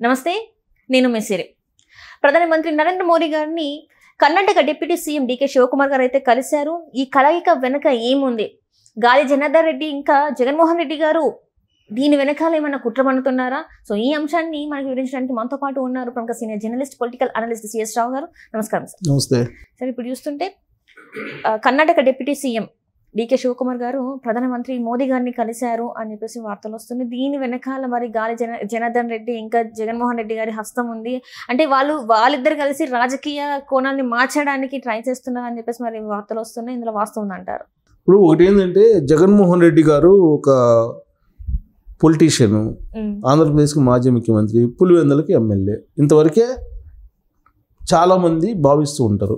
నమస్తే, నేను మెస్సిరి. ప్రధానమంత్రి నరేంద్ర మోడీ గారిని Karnataka deputy CM DK Shivakumar గారు అయితే కలిశారు. ఈ కలయిక వెనక ఏముంది? గాలి జనార్దన్ రెడ్డి ఇంకా జగన్మోహన్ రెడ్డి గారు దీని వెనకాల ఏమైనా కుట్ర పన్నుతున్నారా? సో ఈ అంశాన్ని మనకు వివరించడానికి మనతో పాటు ఉన్నారు ప్రముఖ senior journalist, political analyst CS Rao గారు. నమస్కారం సార్. నమస్తే సార్, ఇప్పుడు చూస్తుంటే Karnataka deputy CM DK Shivakumar గారు ప్రధానమంత్రి మోదీ గారిని కలిశారు అని చెప్పేసి వార్తలు వస్తున్నాయి. దీని వెనకాల మరి గాలి జనార్దన్ రెడ్డి ఇంకా జగన్మోహన్ రెడ్డి గారి హస్తం ఉంది అంటే వాళ్ళిద్దరు కలిసి రాజకీయ కోణాన్ని మార్చడానికి ట్రై చేస్తున్నారు అని చెప్పేసి మరి వార్తలు వస్తున్నాయి. ఇందులో వాస్తవం ఉందంటారు? ఇప్పుడు ఒకటి ఏంటంటే, జగన్మోహన్ రెడ్డి గారు ఒక పొలిటీషియన్, ఆంధ్రప్రదేశ్కి మాజీ ముఖ్యమంత్రి, పులివెందులకి ఎమ్మెల్యే, ఇంతవరకే చాలా మంది భావిస్తూ ఉంటారు.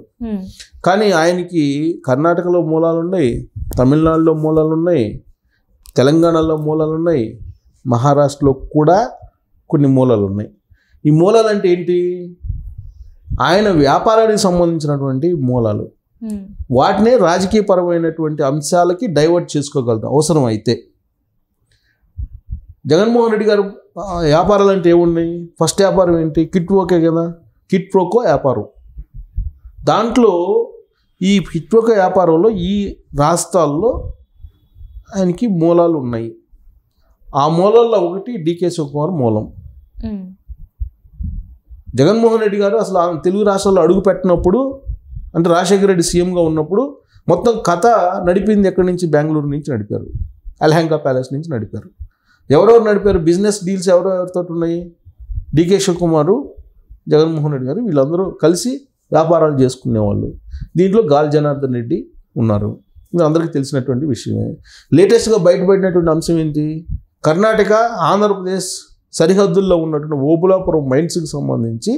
కానీ ఆయనకి కర్ణాటకలో మూలాలు ఉన్నాయి, తమిళనాడులో మూలాలు ఉన్నాయి, తెలంగాణలో మూలాలు ఉన్నాయి, మహారాష్ట్రలో కూడా కొన్ని మూలాలు ఉన్నాయి. ఈ మూలాలు అంటే ఏంటి? ఆయన వ్యాపారానికి సంబంధించినటువంటి మూలాలు. వాటినే రాజకీయపరమైనటువంటి అంశాలకి డైవర్ట్ చేసుకోగలరు అవసరం అయితే. జగన్మోహన్ రెడ్డి గారు వ్యాపారాలు అంటే ఏమున్నాయి? ఫస్ట్ వ్యాపారం ఏంటి? కిట్ ప్రోకే కదా, కిట్ ప్రోకో వ్యాపారం. దాంట్లో ఈ కిట్ ప్రోకో వ్యాపారంలో ఈ రాష్ట్రాల్లో ఆయనకి మూలాలు ఉన్నాయి. ఆ మూలాల్లో ఒకటి డీకే శివకుమార్ మూలం. జగన్మోహన్ రెడ్డి గారు అసలు తెలుగు రాష్ట్రాల్లో అడుగు పెట్టినప్పుడు, అంటే రాజశేఖర రెడ్డి సీఎంగా ఉన్నప్పుడు మొత్తం కథ నడిపింది ఎక్కడి నుంచి? బెంగళూరు నుంచి నడిపారు, అల్హంకా ప్యాలెస్ నుంచి నడిపారు. ఎవరెవరు నడిపారు? బిజినెస్ డీల్స్ ఎవరెవరితో ఉన్నాయి? డీకే శివకుమారు, జగన్మోహన్ రెడ్డి గారు, వీళ్ళందరూ కలిసి వ్యాపారాలు చేసుకునేవాళ్ళు. దీంట్లో గాలి జనార్దన్ రెడ్డి ఉన్నారు. ఇది అందరికీ తెలిసినటువంటి విషయమే. లేటెస్ట్గా బయటపడినటువంటి అంశం ఏంటి? కర్ణాటక ఆంధ్రప్రదేశ్ సరిహద్దుల్లో ఉన్నటువంటి ఓబులాపురం మైన్స్కి సంబంధించి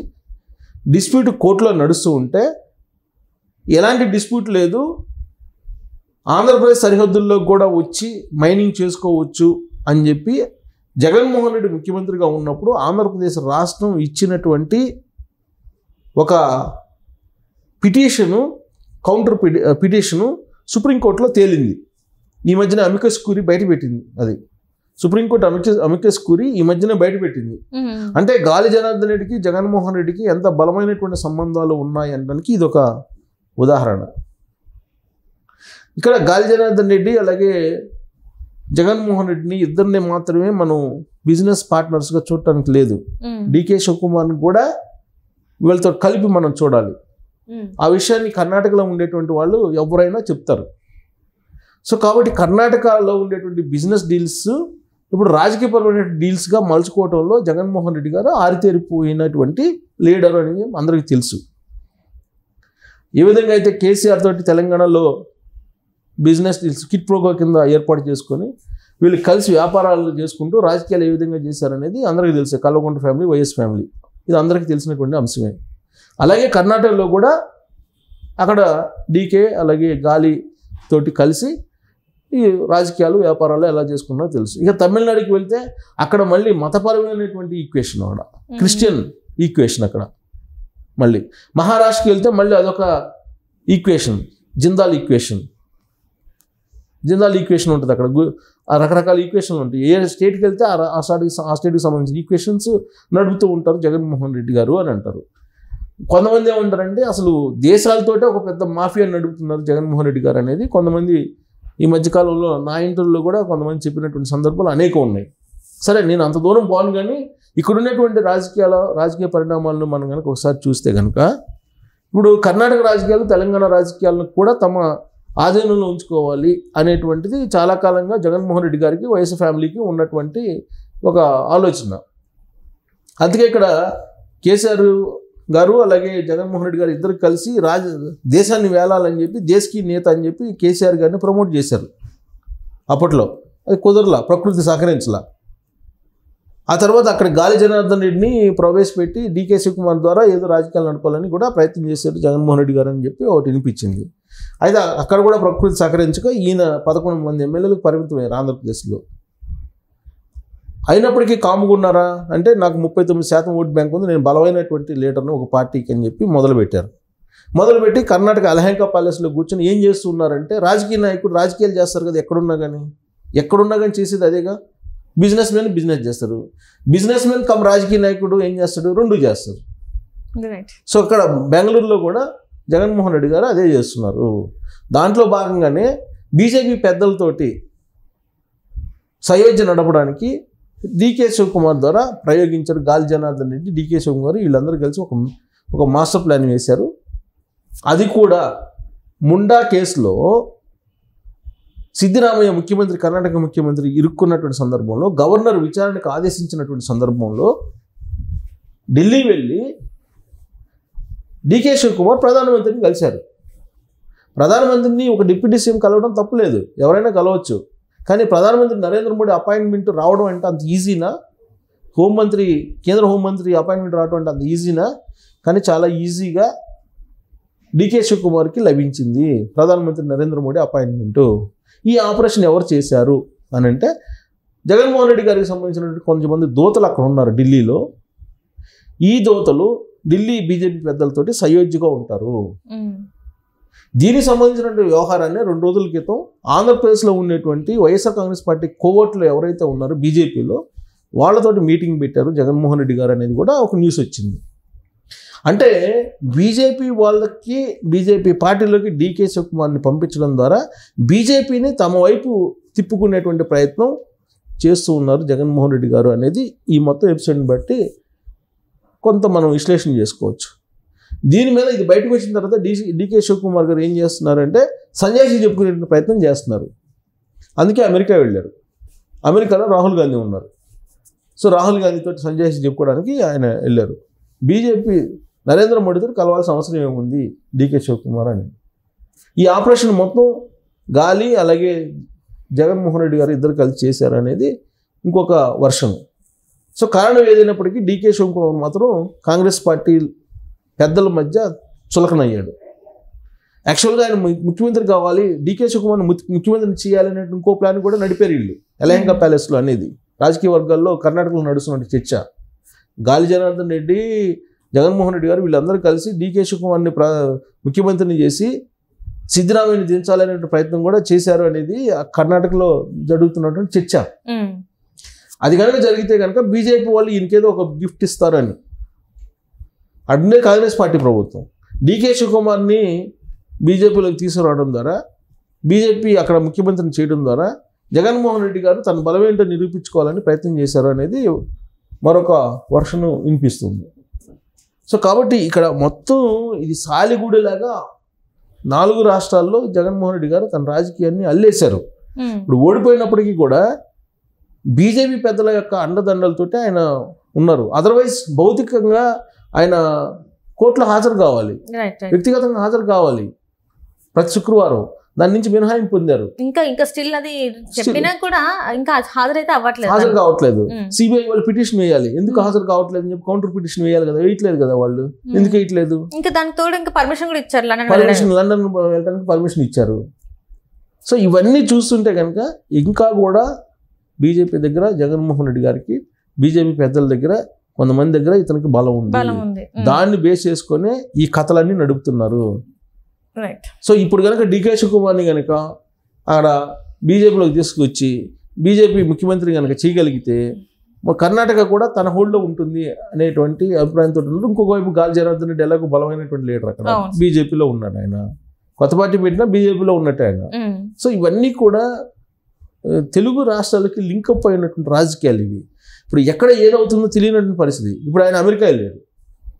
డిస్ప్యూట్ కోర్టులో నడుస్తూ ఉంటే, ఎలాంటి డిస్ప్యూట్ లేదు, ఆంధ్రప్రదేశ్ సరిహద్దుల్లో కూడా వచ్చి మైనింగ్ చేసుకోవచ్చు అని చెప్పి జగన్మోహన్ రెడ్డి ముఖ్యమంత్రిగా ఉన్నప్పుడు ఆంధ్రప్రదేశ్ రాష్ట్రం ఇచ్చినటువంటి ఒక పిటిషను, కౌంటర్ పిటిషను సుప్రీంకోర్టులో తేలింది. ఈ మధ్యన అమికస్ క్యూరీ బయటపెట్టింది. అది సుప్రీంకోర్టు అమికస్ క్యూరీ ఈ మధ్యన బయటపెట్టింది. అంటే గాలి జనార్దన్ రెడ్డికి జగన్మోహన్ రెడ్డికి ఎంత బలమైనటువంటి సంబంధాలు ఉన్నాయి అనడానికి ఇది ఒక ఉదాహరణ. ఇక్కడ గాలి జనార్దన్ రెడ్డి అలాగే జగన్మోహన్ రెడ్డిని ఇద్దరిని మాత్రమే మనం బిజినెస్ పార్ట్నర్స్గా చూడటానికి లేదు. డీకే శివకుమార్ని కూడా వీళ్ళతో కలిపి మనం చూడాలి. ఆ విషయాన్ని కర్ణాటకలో ఉండేటువంటి వాళ్ళు ఎవరైనా చెప్తారు. సో కాబట్టి కర్ణాటకలో ఉండేటువంటి బిజినెస్ డీల్స్ ఇప్పుడు రాజకీయపరమైన డీల్స్గా మలుచుకోవడంలో జగన్మోహన్ రెడ్డి గారు ఆరితేరిపోయినటువంటి లీడర్ అనేది అందరికీ తెలుసు. ఏ విధంగా అయితే కేసీఆర్ తోటి తెలంగాణలో బిజినెస్ డీల్స్ కిట్ ప్రోకో కింద ఏర్పాటు చేసుకొని వీళ్ళు కలిసి వ్యాపారాలు చేసుకుంటూ రాజకీయాలు ఏ విధంగా చేశారనేది అందరికీ తెలుసు. కల్వకుంట్ల ఫ్యామిలీ, వైఎస్ ఫ్యామిలీ, ఇది అందరికీ తెలిసినటువంటి అంశమే. అలాగే కర్ణాటకలో కూడా అక్కడ డీకే అలాగే గాలి తోటి కలిసి ఈ రాజకీయాలు వ్యాపారాలు ఎలా చేసుకున్నారో తెలుసు. ఇక తమిళనాడుకి వెళ్తే అక్కడ మళ్ళీ మతపరమైనటువంటి ఈక్వేషన్, అక్కడ క్రిస్టియన్ ఈక్వేషన్. అక్కడ మళ్ళీ మహారాష్ట్రకి వెళ్తే మళ్ళీ అదొక ఈక్వేషన్, జిందాల్ ఈక్వేషన్ ఉంటుంది. అక్కడ రకరకాల ఈక్వేషన్లు ఉంటాయి. ఏ స్టేట్కి వెళ్తే ఆ స్టేట్కి సంబంధించిన ఈక్వేషన్స్ నడుపుతూ ఉంటారు జగన్మోహన్ రెడ్డి గారు అని అంటారు. కొంతమంది ఏమంటారంటే అసలు దేశాలతోటే ఒక పెద్ద మాఫియా నడుపుతున్నారు జగన్మోహన్ రెడ్డి గారు అనేది కొంతమంది ఈ మధ్యకాలంలో నా ఇంటర్వ్యూలో కూడా కొంతమంది చెప్పినటువంటి సందర్భాలు అనేకం ఉన్నాయి. సరే, నేను అంత దూరం పోను, కానీ ఇక్కడ ఉన్నటువంటి రాజకీయ పరిణామాలను మనం కనుక ఒకసారి చూస్తే కనుక ఇప్పుడు కర్ణాటక రాజకీయాలు, తెలంగాణ రాజకీయాలను కూడా తమ ఆధీనంలో ఉంచుకోవాలి అనేటువంటిది చాలా కాలంగా జగన్మోహన్ రెడ్డి గారికి, వైఎస్ ఫ్యామిలీకి ఉన్నటువంటి ఒక ఆలోచన. అందుకే ఇక్కడ కేసీఆర్ గారు అలాగే జగన్మోహన్ రెడ్డి గారు ఇద్దరు కలిసి దేశాన్ని వేలాలని చెప్పి, దేశకి నేత అని చెప్పి కేసీఆర్ గారిని ప్రమోట్ చేశారు. అప్పట్లో అది కుదరలా, ప్రకృతి సహకరించలా. ఆ తర్వాత అక్కడ గాలి జనార్దన్ రెడ్డిని ప్రవేశపెట్టి డీకే శివకుమార్ ద్వారా ఏదో రాజకీయాలు నడపాలని కూడా ప్రయత్నం చేశారు జగన్మోహన్ రెడ్డి గారు అని చెప్పి ఒకటి వినిపించింది. అయితే అక్కడ కూడా ప్రకృతి సహకరించక ఈయన 11 మంది ఎమ్మెల్యేలకు పరిమితమయ్యారు ఆంధ్రప్రదేశ్లో. అయినప్పటికీ కాముకున్నారా అంటే, నాకు 39% ఓటు బ్యాంక్ ఉంది, నేను బలమైనటువంటి లీడర్ను ఒక పార్టీకి అని చెప్పి మొదలుపెట్టి కర్ణాటక అల్హంకా ప్యాలెస్లో కూర్చొని ఏం చేస్తున్నారంటే, రాజకీయ నాయకుడు రాజకీయాలు చేస్తారు కదా, ఎక్కడున్నా కానీ చేసేది అదేగా. బిజినెస్ చేస్తారు. బిజినెస్ మ్యాన్ కమ్ రాజకీయ నాయకుడు ఏం చేస్తాడు? రెండు చేస్తారు. సో ఇక్కడ బెంగళూరులో కూడా జగన్మోహన్ రెడ్డి గారు అదే చేస్తున్నారు. దాంట్లో భాగంగానే బీజేపీ పెద్దలతోటి సయోధ్య నడపడానికి డీకే శివకుమార్ ద్వారా ప్రయోగించారు. గాలి జనార్దన్ రెడ్డి, డీకే శివకుమార్ వీళ్ళందరూ కలిసి ఒక మాస్టర్ ప్లాన్ వేశారు. అది కూడా ముండా కేసులో సిద్ధిరామయ్య ముఖ్యమంత్రి, కర్ణాటక ముఖ్యమంత్రి ఇరుక్కున్నటువంటి సందర్భంలో గవర్నర్ విచారణకు ఆదేశించినటువంటి సందర్భంలో ఢిల్లీ వెళ్ళి డీకే శివకుమార్ ప్రధానమంత్రిని కలిశారు. ప్రధానమంత్రిని ఒక డిప్యూటీ సీఎం కలవడం తప్పులేదు, ఎవరైనా కలవచ్చు. కానీ ప్రధానమంత్రి నరేంద్ర మోడీ అపాయింట్మెంట్ రావడం అంటే అంత ఈజీనా? కేంద్ర హోంమంత్రి అపాయింట్మెంట్ రావడం అంటే అంత ఈజీనా? కానీ చాలా ఈజీగా డీకే శివకుమార్కి లభించింది ప్రధానమంత్రి నరేంద్ర మోడీ అపాయింట్మెంటు. ఈ ఆపరేషన్ ఎవరు చేశారు అని అంటే జగన్మోహన్ రెడ్డి గారికి సంబంధించినటువంటి కొంతమంది దూతలు అక్కడ ఉన్నారు ఢిల్లీలో. ఈ దూతలు ఢిల్లీ బీజేపీ పెద్దలతోటి సయోధ్యగా ఉంటారు. దీనికి సంబంధించినటువంటి వ్యవహారాన్ని 2 రోజుల క్రితం ఆంధ్రప్రదేశ్లో ఉండేటువంటి వైఎస్ఆర్ కాంగ్రెస్ పార్టీ కోవట్లు ఎవరైతే ఉన్నారో బీజేపీలో వాళ్ళతోటి మీటింగ్ పెట్టారు జగన్మోహన్ రెడ్డి గారు అనేది కూడా ఒక న్యూస్ వచ్చింది. అంటే బీజేపీ పార్టీలోకి డీకే శివకుమార్ని పంపించడం ద్వారా బీజేపీని తమ వైపు తిప్పుకునేటువంటి ప్రయత్నం చేస్తూ ఉన్నారు జగన్మోహన్ రెడ్డి గారు అనేది ఈ మొత్తం ఎపిసోడ్ని బట్టి కొంత మనం విశ్లేషణ చేసుకోవచ్చు. దీని మీద ఇది బయటకు వచ్చిన తర్వాత డీకే శివకుమార్ గారు ఏం చేస్తున్నారంటే సంజాయిషీ చెప్పుకునే ప్రయత్నం చేస్తున్నారు. అందుకే అమెరికా వెళ్ళారు. అమెరికాలో రాహుల్ గాంధీ ఉన్నారు. సో రాహుల్ గాంధీతో సంజాయిషీ చెప్పుకోవడానికి ఆయన వెళ్ళారు. బీజేపీ నరేంద్ర మోడీతో కలవాల్సిన అవసరం ఏముంది డీకే శివకుమార్ అని. ఈ ఆపరేషన్ మొత్తం గాలి అలాగే జగన్మోహన్ రెడ్డి గారు ఇద్దరు కలిసి చేశారు అనేది ఇంకొక వర్షన్. సో కారణం ఏదైనప్పటికీ డీకే శివకుమార్ మాత్రం కాంగ్రెస్ పార్టీ పెద్దల మధ్య చులకనయ్యాడు. యాక్చువల్గా ఆయన ముఖ్యమంత్రి కావాలి, డీకే శివకుమార్ని ముఖ్యమంత్రిని చేయాలనే ఇంకో ప్లాన్ కూడా నడిపారు వీళ్ళు ఎలహంకా ప్యాలెస్లో అనేది రాజకీయ వర్గాల్లో కర్ణాటకలో నడుస్తున్న చర్చ. గాలి జనార్దన్ రెడ్డి, జగన్మోహన్ రెడ్డి గారు వీళ్ళందరూ కలిసి డీకే శివకుమార్ని ముఖ్యమంత్రిని చేసి సిద్ధిరామయ్యని దించాలనే ప్రయత్నం కూడా చేశారు అనేది కర్ణాటకలో జరుగుతున్నటువంటి చర్చ. అది కనుక జరిగితే కనుక బీజేపీ వాళ్ళు ఈయనకేదో ఒక గిఫ్ట్ ఇస్తారని అడ్డే కాంగ్రెస్ పార్టీ ప్రభుత్వం డీకే శివకుమార్ని బీజేపీలోకి తీసుకురావడం ద్వారా, బీజేపీ అక్కడ ముఖ్యమంత్రిని చేయడం ద్వారా జగన్మోహన్ రెడ్డి గారు తన బలమేంటో నిరూపించుకోవాలని ప్రయత్నం చేశారు అనేది మరొక వర్షను వినిపిస్తుంది. సో కాబట్టి ఇక్కడ మొత్తం ఇది సాలిగూడలాగా 4 రాష్ట్రాల్లో జగన్మోహన్ రెడ్డి గారు తన రాజకీయాన్ని అల్లేశారు. ఇప్పుడు ఓడిపోయినప్పటికీ కూడా బీజేపీ పెద్దల యొక్క అండదండలతోటి ఆయన ఉన్నారు. అదర్వైజ్ భౌతికంగా ఆయన కోర్టులో హాజరు కావాలి, వ్యక్తిగతంగా హాజరు కావాలి ప్రతి శుక్రవారం. దాని నుంచి మినహాయింపు పొందారు. ఇంకా స్టిల్ అది చెప్పినా కూడా ఇంకా హాజరు కావట్లేదు. సిబిఐ వాళ్ళు పిటిషన్ వేయాలి, ఎందుకు హాజరు కావట్లేదు అని చెప్పి కౌంటర్ పిటిషన్ వేయాలి కదా, వేయట్లేదు కదా వాళ్ళు. ఎందుకు వేయట్లేదు? ఇంకా దానికి తోడు ఇంకా పర్మిషన్ కూడా ఇచ్చారు, లండన్ వెళ్ళడానికి పర్మిషన్ ఇచ్చారు. సో ఇవన్నీ చూస్తుంటే కనుక ఇంకా కూడా బీజేపీ దగ్గర జగన్మోహన్ రెడ్డి గారికి, బీజేపీ పెద్దల దగ్గర కొంతమంది దగ్గర ఇతనికి బలం ఉంది. దాన్ని బేస్ చేసుకొని ఈ కథలన్నీ నడుపుతున్నారు. సో ఇప్పుడు కనుక డీకే శివకుమార్ని కనుక అక్కడ బీజేపీలోకి తీసుకొచ్చి బీజేపీ ముఖ్యమంత్రి కనుక చేయగలిగితే కర్ణాటక కూడా తన హోల్డ్లో ఉంటుంది అనేటువంటి అభిప్రాయంతో ఉన్నారు. ఇంకొక వైపు గాలి జనార్దన్ రెడ్డి ఎలాగో బలమైనటువంటి లీడర్ అక్కడ బీజేపీలో ఉన్నాడు. ఆయన కొత్త పార్టీ పెట్టినా బీజేపీలో ఉన్నట్టు ఆయన. సో ఇవన్నీ కూడా తెలుగు రాష్ట్రాలకి లింకప్ అయినటువంటి రాజకీయాలు ఇవి. ఇప్పుడు ఎక్కడ ఏదవుతుందో తెలియనటువంటి పరిస్థితి. ఇప్పుడు ఆయన అమెరికా వెళ్ళాడు,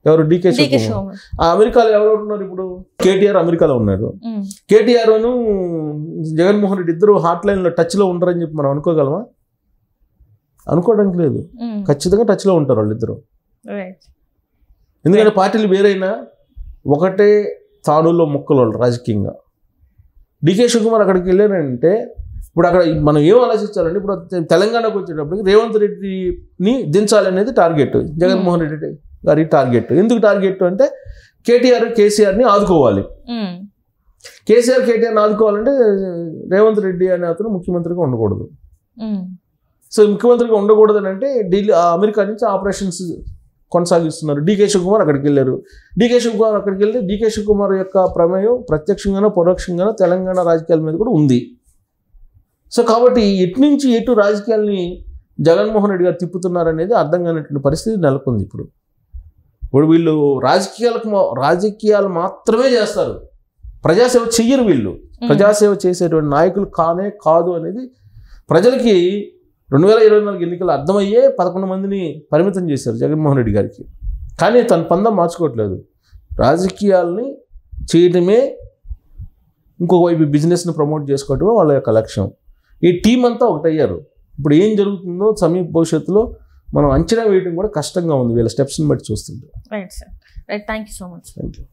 ఎవరు? డీకే శివకుమార్. ఆ అమెరికాలో ఎవరు ఉన్నారు? ఇప్పుడు కేటీఆర్ అమెరికాలో ఉన్నారు. కేటీఆర్ జగన్మోహన్ రెడ్డి ఇద్దరు హాట్ లైన్ లో టచ్ లో ఉంటారని చెప్పి మనం అనుకోగలమా? అనుకోవడానికి లేదు. ఖచ్చితంగా టచ్ లో ఉంటారు వాళ్ళిద్దరు. ఎందుకంటే పార్టీలు వేరైనా ఒకటే తాడులో ముక్కలు వాళ్ళు రాజకీయంగా. డీకే శివకుమార్ అక్కడికి వెళ్ళారంటే ఇప్పుడు అక్కడ మనం ఏం ఆలోచించాలంటే, ఇప్పుడు తెలంగాణకు వచ్చేటప్పటికి రేవంత్ రెడ్డిని దించాలనేది టార్గెట్, జగన్మోహన్ రెడ్డి గారి టార్గెట్. ఎందుకు టార్గెట్ అంటే కేసీఆర్ని ఆదుకోవాలి. కేటీఆర్ని ఆదుకోవాలంటే రేవంత్ రెడ్డి అనే అతను ముఖ్యమంత్రిగా ఉండకూడదు. సో ముఖ్యమంత్రిగా ఉండకూడదు అని అంటే ఢిల్లీ అమెరికా నుంచి ఆపరేషన్స్ కొనసాగిస్తున్నారు. డీకే శివకుమార్ అక్కడికి వెళ్ళారు. డీకే శివకుమార్ యొక్క ప్రమేయం ప్రత్యక్షంగానో పరోక్షంగానో తెలంగాణ రాజకీయాల మీద కూడా ఉంది. సో కాబట్టి ఎటు నుంచి ఎటు రాజకీయాల్ని జగన్మోహన్ రెడ్డి గారు తిప్పుతున్నారనేది అర్థం కానటువంటి పరిస్థితి నెలకొంది ఇప్పుడు వీళ్ళు రాజకీయాలు మాత్రమే చేస్తారు, ప్రజాసేవ చెయ్యరు వీళ్ళు. ప్రజాసేవ చేసేటువంటి నాయకులు కాదు అనేది ప్రజలకి 2024 ఎన్నికలు అర్థమయ్యే 11 మందిని పరిమితం చేశారు జగన్మోహన్ రెడ్డి గారికి. కానీ తన పందం మార్చుకోవట్లేదు, రాజకీయాలని చేయడమే, ఇంకొక వైపు బిజినెస్ని ప్రమోట్ చేసుకోవటమే వాళ్ళ యొక్క లక్ష్యం. ఈ టీం అంతా ఒకటయ్యారు. ఇప్పుడు ఏం జరుగుతుందో సమీప భవిష్యత్తులో మనం అంచనా వేయడం కూడా కష్టంగా ఉంది వీళ్ళ స్టెప్స్ని బట్టి చూస్తుంటే. Right sir, right, thank you so much. Thank you.